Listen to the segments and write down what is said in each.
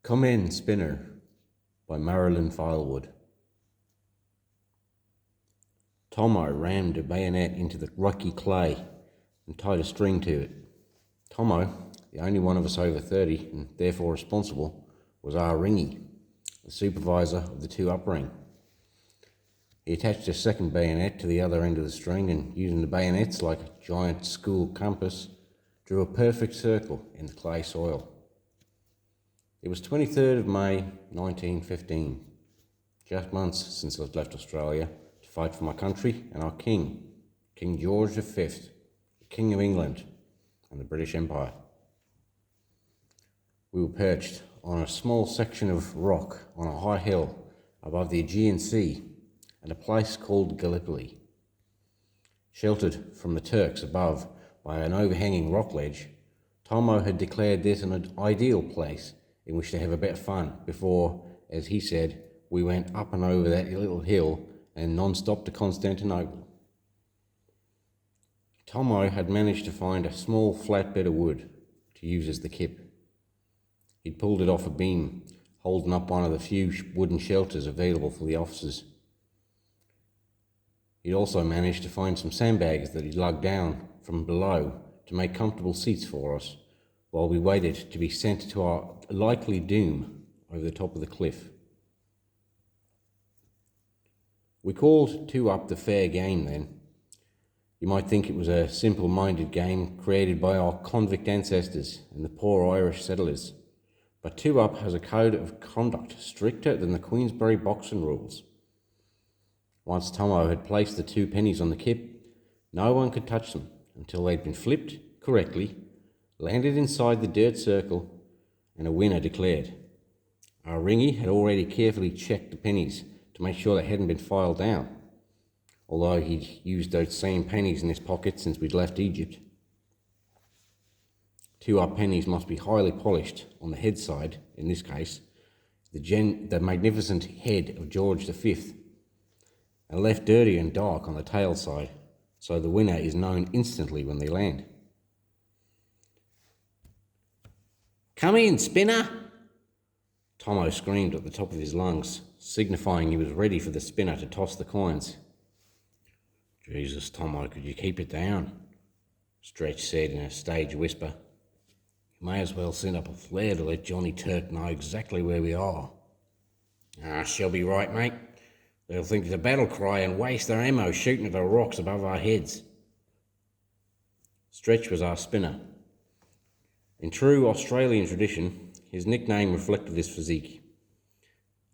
Come In, Spinner by Marilyn Filewood. Tomo rammed a bayonet into the rocky clay and tied a string to it. Tomo, the only one of us over 30 and therefore responsible, was our ringy, the supervisor of the two up-ring. He attached a second bayonet to the other end of the string and, using the bayonets like a giant school compass, drew a perfect circle in the clay soil. It was 23rd of May 1915, just months since I'd left Australia to fight for my country and our king, King George V, the King of England and the British Empire. We were perched on a small section of rock on a high hill above the Aegean Sea at a place called Gallipoli. Sheltered from the Turks above by an overhanging rock ledge, Tomo had declared this an ideal place in which to have a bit of fun before, as he said, we went up and over that little hill and non-stop to Constantinople. Tomo had managed to find a small flat bit of wood to use as the kip. He'd pulled it off a beam, holding up one of the few wooden shelters available for the officers. He'd also managed to find some sandbags that he'd lugged down from below to make comfortable seats for us while we waited to be sent to our likely doom over the top of the cliff. We called two up the fair game then. You might think it was a simple-minded game created by our convict ancestors and the poor Irish settlers, but two up has a code of conduct stricter than the Queensberry boxing rules. Once Tomo had placed the 2 pennies on the kip, no one could touch them until they'd been flipped correctly, landed inside the dirt circle, and a winner declared. Our ringy had already carefully checked the pennies to make sure they hadn't been filed down, although he'd used those same pennies in his pocket since we'd left Egypt. 2 up pennies must be highly polished on the head side, in this case, the magnificent head of George V, and left dirty and dark on the tail side, so the winner is known instantly when they land. "Come in, spinner!" Tomo screamed at the top of his lungs, signifying he was ready for the spinner to toss the coins. "Jesus, Tomo, could you keep it down?" Stretch said in a stage whisper. "You may as well send up a flare to let Johnny Turk know exactly where we are." She'll be right, mate. They'll think it's a battle cry and waste their ammo shooting at the rocks above our heads." Stretch was our spinner. In true Australian tradition, his nickname reflected his physique.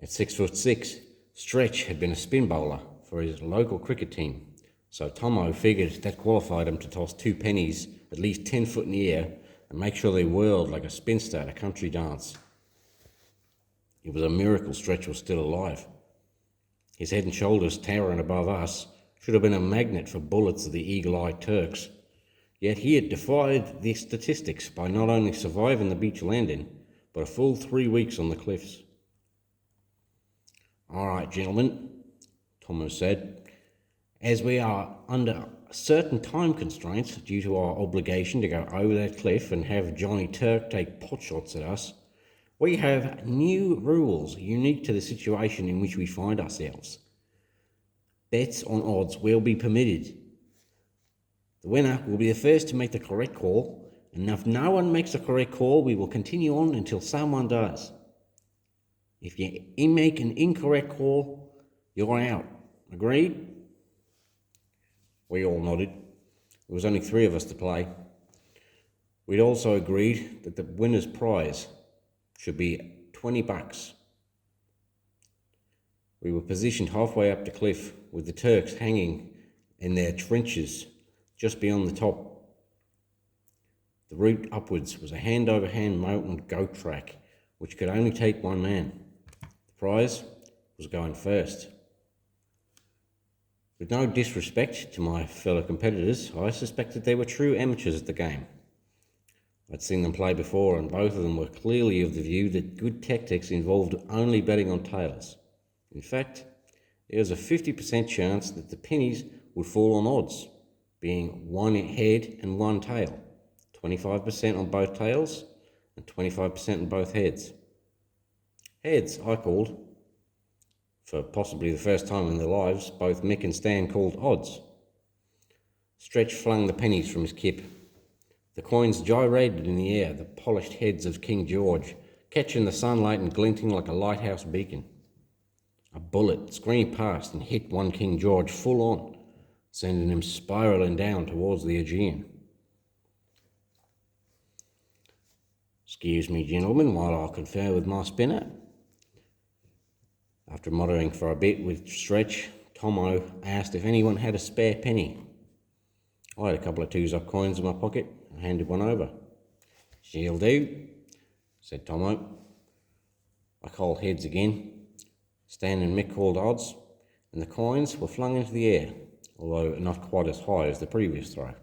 At 6'6", Stretch had been a spin bowler for his local cricket team, so Tomo figured that qualified him to toss 2 pennies at least 10 foot in the air and make sure they whirled like a spinster at a country dance. It was a miracle Stretch was still alive. His head and shoulders towering above us should have been a magnet for bullets of the eagle-eyed Turks. Yet he had defied the statistics by not only surviving the beach landing, but a full 3 weeks on the cliffs. "All right, gentlemen," Thomas said, "as we are under certain time constraints due to our obligation to go over that cliff and have Johnny Turk take pot shots at us, we have new rules unique to the situation in which we find ourselves. Bets on odds will be permitted. The winner will be the first to make the correct call, and if no one makes the correct call, we will continue on until someone does. If you make an incorrect call, you're out. Agreed?" We all nodded. There was only 3 of us to play. We'd also agreed that the winner's prize should be $20. We were positioned halfway up the cliff, with the Turks hanging in their trenches just beyond the top. The route upwards was a hand-over-hand mountain goat track, which could only take 1 man. The prize was going first. With no disrespect to my fellow competitors, I suspected they were true amateurs at the game. I'd seen them play before, and both of them were clearly of the view that good tactics involved only betting on tails. In fact, there was a 50% chance that the pennies would fall on odds, being 1 head and 1 tail, 25% on both tails and 25% on both heads. Heads, I called. For possibly the first time in their lives, both Mick and Stan called odds. Stretch flung the pennies from his kip. The coins gyrated in the air, the polished heads of King George, catching the sunlight and glinting like a lighthouse beacon. A bullet screamed past and hit one King George full on, sending him spiralling down towards the Aegean. "Excuse me, gentlemen, while I confer with my spinner." After muttering for a bit with Stretch, Tomo asked if anyone had a spare penny. I had a couple of 2s up coins in my pocket and handed one over. "She'll do," said Tomo. I called heads again. Stan and Mick called odds, and the coins were flung into the air, although not quite as high as the previous throw.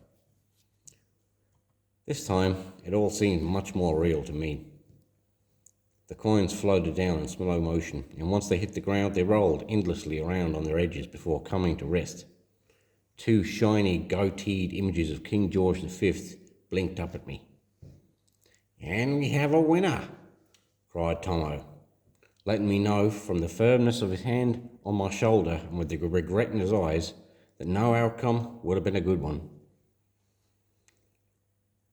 This time, it all seemed much more real to me. The coins floated down in slow motion, and once they hit the ground, they rolled endlessly around on their edges before coming to rest. 2 shiny, goateed images of King George V blinked up at me. "And we have a winner," cried Tomo, letting me know from the firmness of his hand on my shoulder and with the regret in his eyes that no outcome would have been a good one.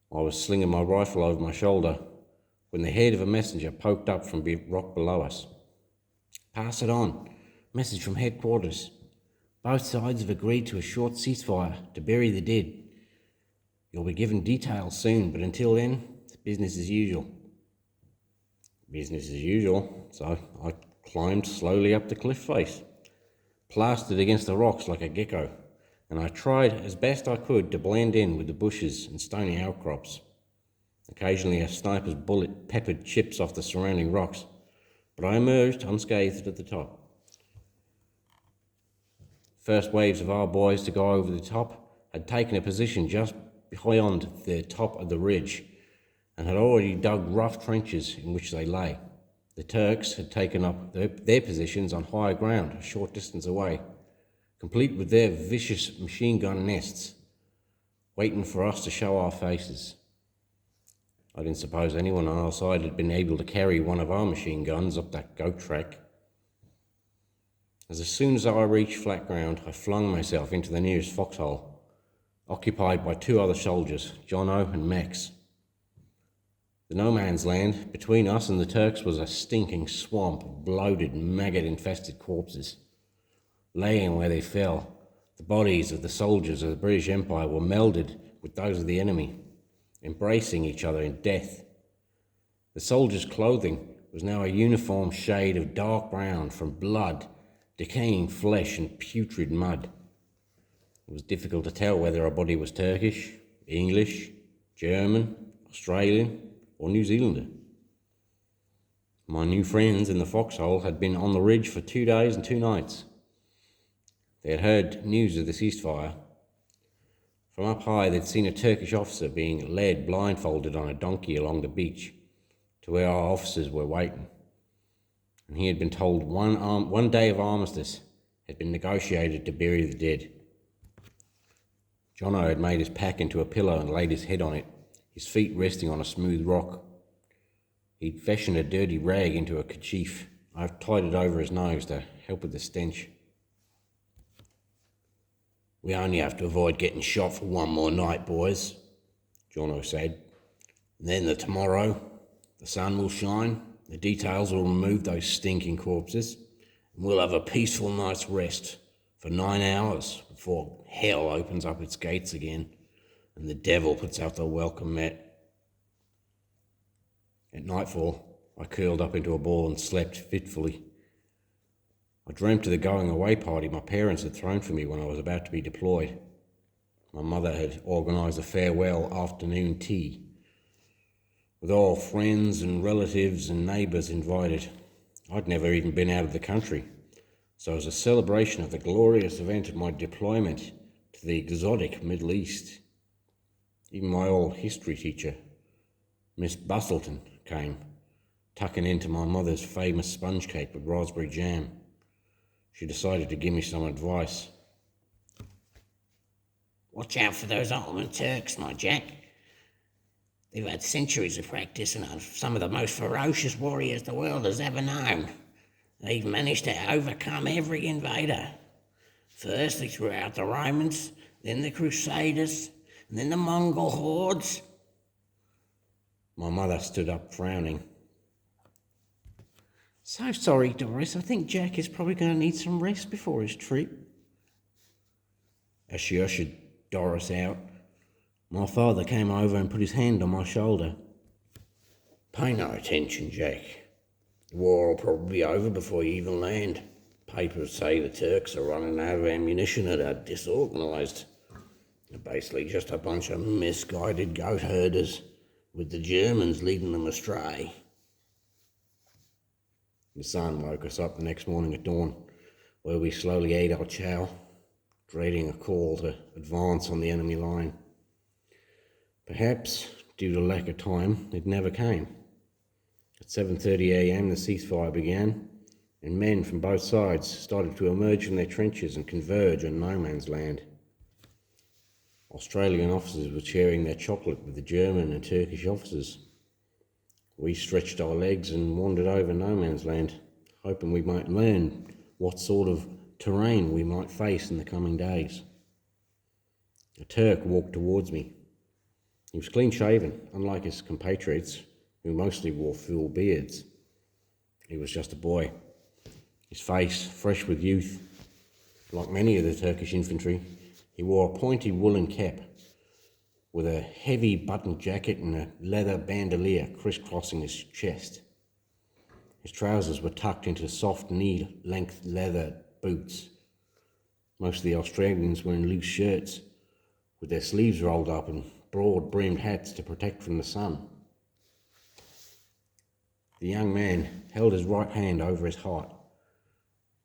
I was slinging my rifle over my shoulder when the head of a messenger poked up from the rock below us. "Pass it on. Message from headquarters. Both sides have agreed to a short ceasefire to bury the dead. You'll be given details soon, but until then, it's business as usual." Business as usual, so I climbed slowly up the cliff face, plastered against the rocks like a gecko, and I tried as best I could to blend in with the bushes and stony outcrops. Occasionally a sniper's bullet peppered chips off the surrounding rocks, but I emerged unscathed at the top. First waves of our boys to go over the top had taken a position just beyond the top of the ridge and had already dug rough trenches in which they lay. The Turks had taken up their positions on higher ground a short distance away, complete with their vicious machine gun nests, waiting for us to show our faces. I didn't suppose anyone on our side had been able to carry one of our machine guns up that goat track. As soon as I reached flat ground, I flung myself into the nearest foxhole, occupied by 2 other soldiers, Jono and Max. The no man's land between us and the Turks was a stinking swamp of bloated, maggot-infested corpses. Laying where they fell, the bodies of the soldiers of the British Empire were melded with those of the enemy, embracing each other in death. The soldiers' clothing was now a uniform shade of dark brown from blood, decaying flesh and putrid mud. It was difficult to tell whether a body was Turkish, English, German, Australian, or New Zealander. My new friends in the foxhole had been on the ridge for 2 days and 2 nights. They had heard news of the ceasefire. From up high, they'd seen a Turkish officer being led blindfolded on a donkey along the beach to where our officers were waiting. And he had been told one day of armistice had been negotiated to bury the dead. Jono had made his pack into a pillow and laid his head on it, his feet resting on a smooth rock. He'd fashioned a dirty rag into a kerchief. I've tied it over his nose to help with the stench. "We only have to avoid getting shot for one more night, boys," Jono said. "And then tomorrow, the sun will shine, the details will remove those stinking corpses, and we'll have a peaceful night's rest for 9 hours before hell opens up its gates again and the devil puts out the welcome mat." At nightfall, I curled up into a ball and slept fitfully. I dreamt of the going away party my parents had thrown for me when I was about to be deployed. My mother had organised a farewell afternoon tea, with all friends and relatives and neighbours invited. I'd never even been out of the country, so as a celebration of the glorious event of my deployment to the exotic Middle East. Even my old history teacher, Miss Bustleton, came, tucking into my mother's famous sponge cake with raspberry jam. She decided to give me some advice. "Watch out for those Ottoman Turks, my Jack. They've had centuries of practice and are some of the most ferocious warriors the world has ever known. They've managed to overcome every invader. First, they threw out the Romans, then the Crusaders, and then the Mongol hordes. My mother stood up, frowning. So sorry, Doris. I think Jack is probably going to need some rest before his trip. As she ushered Doris out, my father came over and put his hand on my shoulder. Pay no attention, Jack. The war will probably be over before you even land. Papers say the Turks are running out of ammunition and are disorganised. They're basically just a bunch of misguided goat herders, with the Germans leading them astray. The sun woke us up the next morning at dawn, where we slowly ate our chow, dreading a call to advance on the enemy line. Perhaps, due to lack of time, it never came. At 7:30 a.m. the ceasefire began, and men from both sides started to emerge from their trenches and converge on no man's land. Australian officers were sharing their chocolate with the German and Turkish officers. We stretched our legs and wandered over no man's land, hoping we might learn what sort of terrain we might face in the coming days. A Turk walked towards me. He was clean-shaven, unlike his compatriots, who mostly wore full beards. He was just a boy, his face fresh with youth. Like many of the Turkish infantry, he wore a pointy woolen cap with a heavy buttoned jacket and a leather bandolier crisscrossing his chest. His trousers were tucked into soft knee-length leather boots. Most of the Australians were in loose shirts, with their sleeves rolled up and broad-brimmed hats to protect from the sun. The young man held his right hand over his heart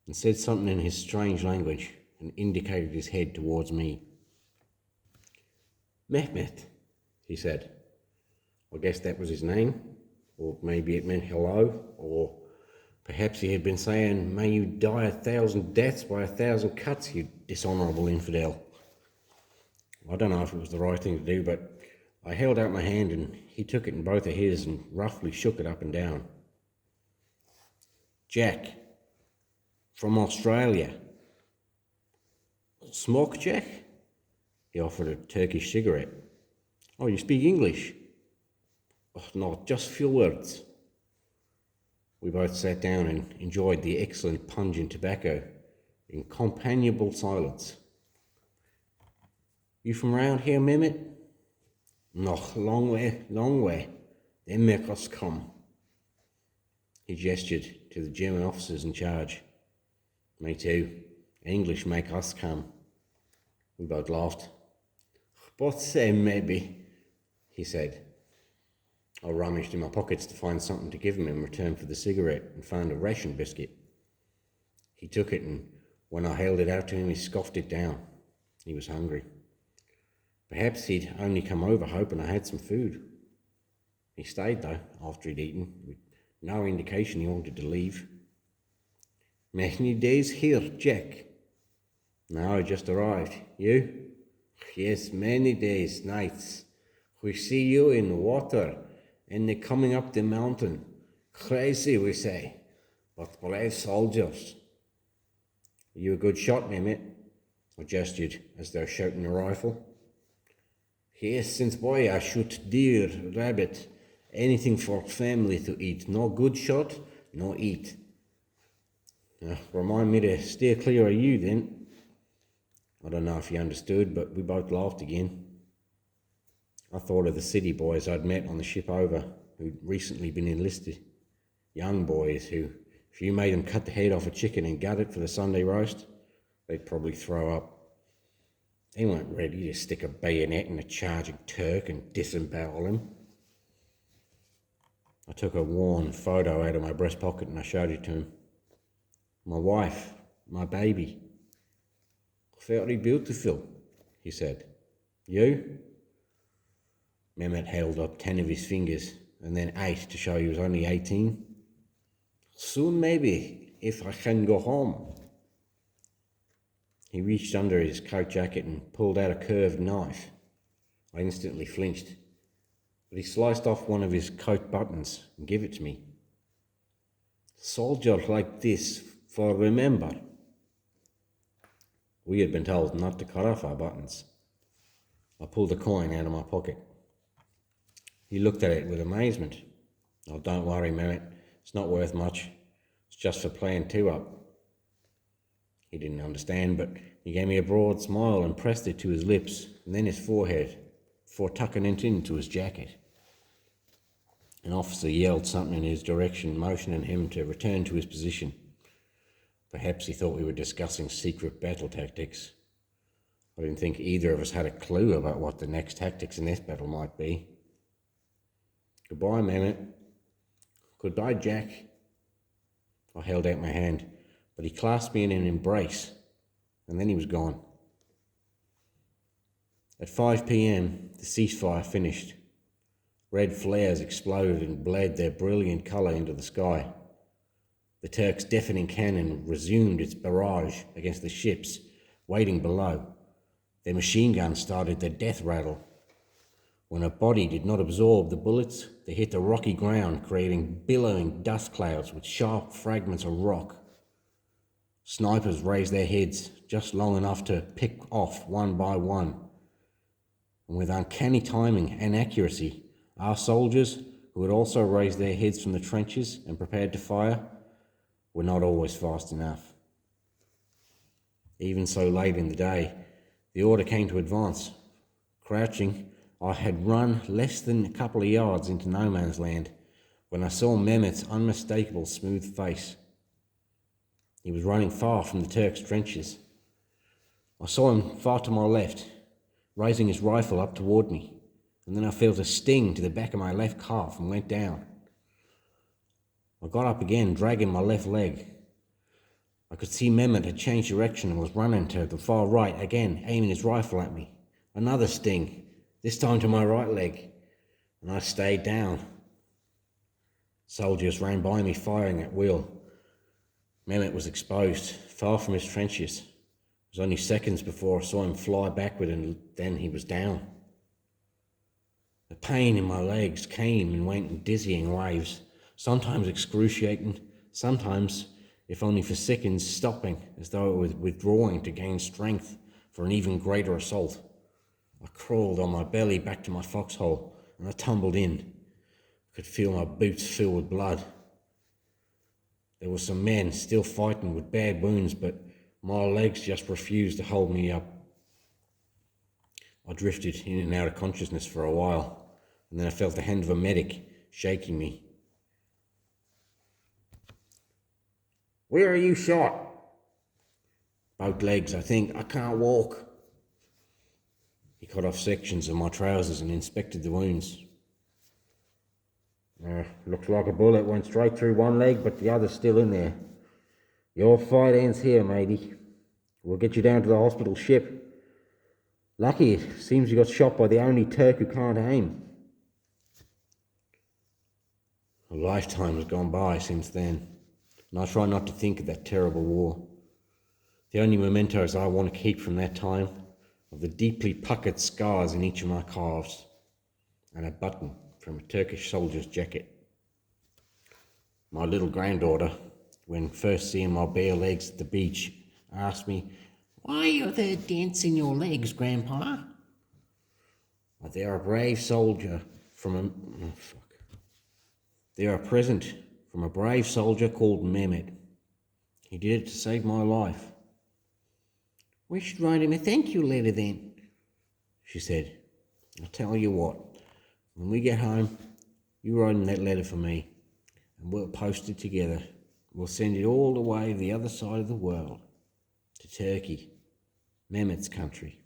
and said something in his strange language and indicated his head towards me. Mehmet, he said. I guess that was his name, or maybe it meant hello, or perhaps he had been saying, may you die 1,000 deaths by 1,000 cuts, you dishonourable infidel. I don't know if it was the right thing to do, but I held out my hand and he took it in both of his and roughly shook it up and down. Jack, from Australia. Smoke, Jack? He offered a Turkish cigarette. Oh, you speak English? Oh, no, just few words. We both sat down and enjoyed the excellent pungent tobacco in companionable silence. You from round here, Mehmet? No, long way, long way. They make us come. He gestured to the German officers in charge. Me too. English make us come. We both laughed. But same maybe, he said. I rummaged in my pockets to find something to give him in return for the cigarette and found a ration biscuit. He took it, and when I held it out to him, he scoffed it down. He was hungry. Perhaps he'd only come over hoping I had some food. He stayed, though, after he'd eaten, with no indication he wanted to leave. Many days here, Jack? No, I just arrived. You? Yes, many days, nights. We see you in the water and they're coming up the mountain. Crazy, we say, but brave soldiers. Are you a good shot, Mehmet? I gestured as though shouting a rifle. Yes, since boy I shoot deer, rabbit, anything for family to eat. No good shot, no eat. Remind me to steer clear of you then. I don't know if he understood, but we both laughed again. I thought of the city boys I'd met on the ship over, who'd recently been enlisted. Young boys who, if you made them cut the head off a chicken and gut it for the Sunday roast, they'd probably throw up. They weren't ready to stick a bayonet in a charging Turk and disembowel him. I took a worn photo out of my breast pocket and I showed it to him. My wife, my baby. Very beautiful, he said. You? Mehmet held up 10 of his fingers and then 8 to show he was only 18. Soon maybe, if I can go home. He reached under his coat jacket and pulled out a curved knife. I instantly flinched. but he sliced off one of his coat buttons and gave it to me. Soldier like this, for remember. We had been told not to cut off our buttons. I pulled a coin out of my pocket. He looked at it with amazement. Oh, don't worry, Mehmet. It's not worth much. It's just for playing two up. He didn't understand, but he gave me a broad smile and pressed it to his lips and then his forehead before tucking it into his jacket. An officer yelled something in his direction, motioning him to return to his position. Perhaps he thought we were discussing secret battle tactics. I didn't think either of us had a clue about what the next tactics in this battle might be. Goodbye, Mehmet. Goodbye, Jack. I held out my hand, but he clasped me in an embrace, and then he was gone. At 5 p.m, the ceasefire finished. Red flares exploded and bled their brilliant colour into the sky. The Turks' deafening cannon resumed its barrage against the ships waiting below. Their machine guns started their death rattle. When a body did not absorb the bullets, they hit the rocky ground, creating billowing dust clouds with sharp fragments of rock. Snipers raised their heads just long enough to pick off one by one. And with uncanny timing and accuracy, our soldiers, who had also raised their heads from the trenches and prepared to fire, were not always fast enough. Even so late in the day, the order came to advance. Crouching, I had run less than a couple of yards into no man's land when I saw Mehmet's unmistakable smooth face. He was running far from the Turks' trenches. I saw him far to my left, raising his rifle up toward me, and then I felt a sting to the back of my left calf and went down. I got up again, dragging my left leg. I could see Mehmet had changed direction and was running to the far right again, aiming his rifle at me. Another sting, this time to my right leg, and I stayed down. Soldiers ran by me firing at will. Mehmet was exposed, far from his trenches. It was only seconds before I saw him fly backward and then he was down. The pain in my legs came and went in dizzying waves, sometimes excruciating, sometimes, if only for seconds, stopping as though it was withdrawing to gain strength for an even greater assault. I crawled on my belly back to my foxhole and I tumbled in. I could feel my boots fill with blood. There were some men still fighting with bad wounds, but my legs just refused to hold me up. I drifted in and out of consciousness for a while, and then I felt the hand of a medic shaking me. Where are you shot? Both legs, I think. I can't walk. He cut off sections of my trousers and inspected the wounds. Looks like a bullet went straight through one leg, but the other's still in there. Your fight ends here, matey. We'll get you down to the hospital ship. Lucky it seems you got shot by the only Turk who can't aim. A lifetime has gone by since then, and I try not to think of that terrible war. The only mementos I want to keep from that time are the deeply puckered scars in each of my calves, and a button from a Turkish soldier's jacket. My little granddaughter, when first seeing my bare legs at the beach, asked me, "Why are there dents in your legs, Grandpa?" They're a brave soldier from a... They're a present from a brave soldier called Mehmet. He did it to save my life. "We should write him a thank you letter then," she said. "I'll tell you what, when we get home, you write him that letter for me, and we'll post it together. We'll send it all the way to the other side of the world, to Turkey, Mehmet's country."